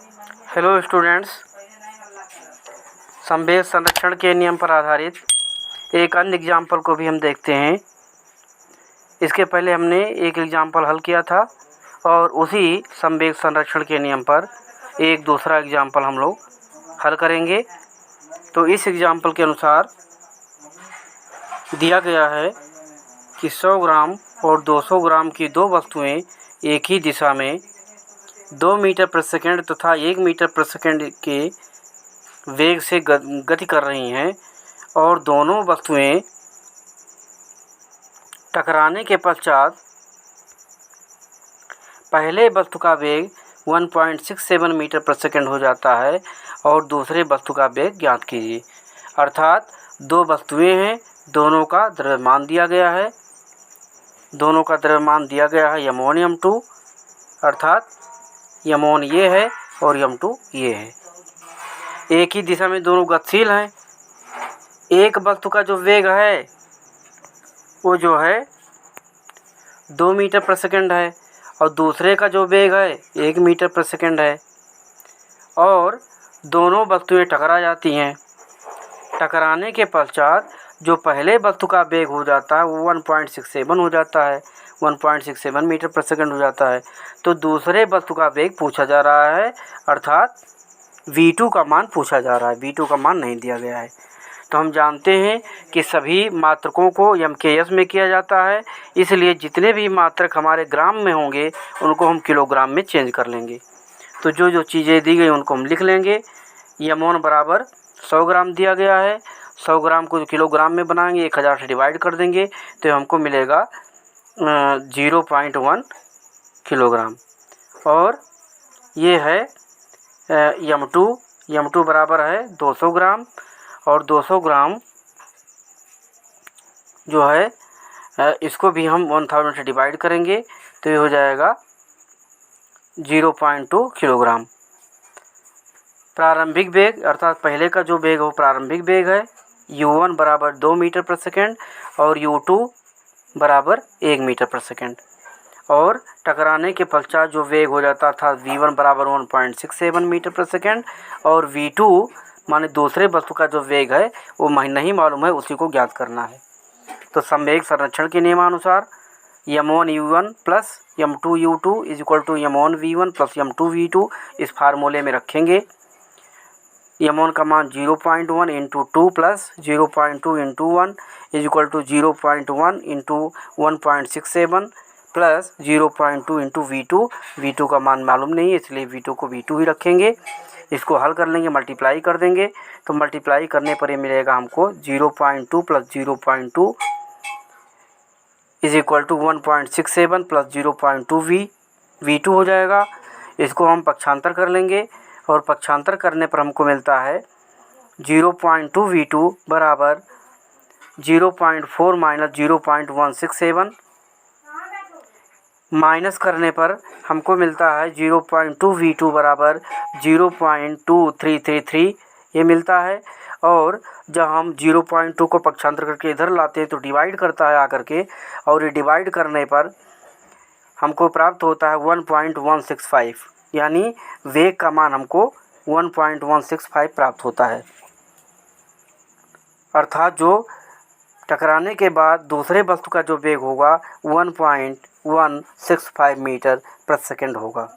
Hello students, संवेग संरक्षण के नियम पर आधारित एक अन्य एग्जाम्पल को भी हम देखते हैं। इसके पहले हमने एक एग्जाम्पल हल किया था और उसी संवेग संरक्षण के नियम पर एक दूसरा एग्जाम्पल हम लोग हल करेंगे। तो इस एग्जाम्पल के अनुसार दिया गया है कि 100 ग्राम और 200 ग्राम की दो वस्तुएं एक ही दिशा में 2 मीटर प्रति सेकंड तथा 1 मीटर प्रति सेकंड के वेग से गति कर रही हैं और दोनों वस्तुएं टकराने के पश्चात पहले वस्तु का वेग 1.67 मीटर प्रति सेकंड हो जाता है और दूसरे वस्तु का वेग ज्ञात कीजिए। अर्थात दो वस्तुएं हैं, दोनों का द्रव्यमान दिया गया है, m1 m2, अर्थात m1 ये है और m2 ये है। एक ही दिशा में दोनों गतिशील हैं। एक वस्तु का जो वेग है वो जो है 2 मीटर प्रति सेकंड है और दूसरे का जो वेग है 1 मीटर प्रति सेकंड है और दोनों वस्तुएं टकरा जाती हैं। टकराने के पश्चात जो पहले वस्तु का वेग हो जाता है वो 1.67 हो जाता है, 1.67 मीटर प्रति सेकंड हो जाता है। तो दूसरे वस्तु का वेग पूछा जा रहा है, अर्थात v2 का मान पूछा जा रहा है, v2 का मान नहीं दिया गया है। तो हम जानते हैं कि सभी मात्रकों को MKS में किया जाता है, इसलिए जितने भी मात्रक हमारे ग्राम में होंगे उनको हम किलोग्राम में चेंज कर लेंगे। तो जो जो चीज़ें दी गई उनको हम लिख लेंगे। m1 बराबर 100 ग्राम दिया गया है, 100 ग्राम को किलोग्राम में बनाएंगे, 1000 से डिवाइड कर देंगे तो हमको मिलेगा 0.1 किलोग्राम। और ये है m2 बराबर है 200 ग्राम और 200 ग्राम जो है इसको भी हम 1000 से डिवाइड करेंगे तो ये हो जाएगा 0.2 किलोग्राम। प्रारंभिक वेग अर्थात पहले का जो वेग है वो प्रारंभिक वेग है, u1 बराबर 2 मीटर प्रति सेकंड और u2 बराबर 1 मीटर प्रति सेकंड। और टकराने के पश्चात जो वेग हो जाता था v1 बराबर 1.67 मीटर प्रति सेकंड और v2 माने दूसरे वस्तु का जो वेग है वो नहीं मालूम है, उसी को ज्ञात करना है। तो संवेग संरक्षण के नियमानुसार m1 u1 plus m2 u2 is equal to m1 v1 plus m2 v2 इस फार्मूले में रखेंगे। m1 का मान 0.1 into 2 plus 0.2 into 1 is equal to 0.1 into 1.67 plus 0.2 into v2 का मान मालूम नहीं है, इसलिए v2 को v2 ही रखेंगे। इसको हल कर लेंगे, मल्टीप्लाई कर देंगे तो मल्टीप्लाई करने पर ये मिलेगा हमको 0.2 plus 0.2 is equal to 1.67 plus 0.2 v2 हो जाएगा। इसको हम पक्षांतर कर लेंगे और पक्षांतर करने पर हमको मिलता है 0.2 v2 बराबर 0.4 माइनस 0.167 माइनस करने पर हमको मिलता है 0.2 v2 बराबर 0.2333 ये मिलता है। और जब हम 0.2 को पक्षांतर करके इधर लाते हैं तो डिवाइड करता है आकर के, और ये डिवाइड करने पर हमको प्राप्त होता है 1.165, यानी वेग का मान हमको 1.165 प्राप्त होता है। अर्थात जो टकराने के बाद दूसरे वस्तु का जो वेग होगा 1.165 मीटर प्रति सेकंड होगा।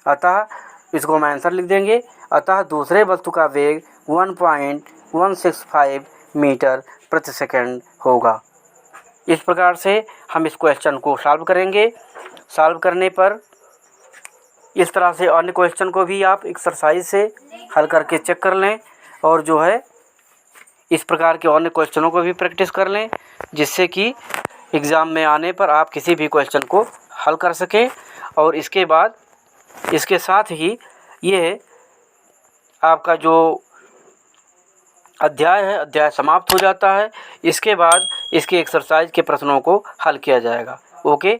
अतः इसको हम आंसर लिख देंगे। अतः दूसरे वस्तु का वेग 1.165 मीटर प्रति सेकंड होगा। इस प्रकार से हम इस क्वेश्चन को सॉल्व करेंगे। सॉल्व करने पर इस तरह से अन्य क्वेश्चन को भी आप एक्सरसाइज से हल करके चेक कर लें और जो है इस प्रकार के अन्य क्वेश्चनों को भी प्रैक्टिस कर लें, जिससे कि एग्ज़ाम में आने पर आप किसी भी क्वेश्चन को हल कर सकें। और इसके बाद इसके साथ ही ये आपका जो अध्याय है अध्याय समाप्त हो जाता है। इसके बाद इसके एक्सरसाइज के प्रश्नों को हल किया जाएगा। ओके।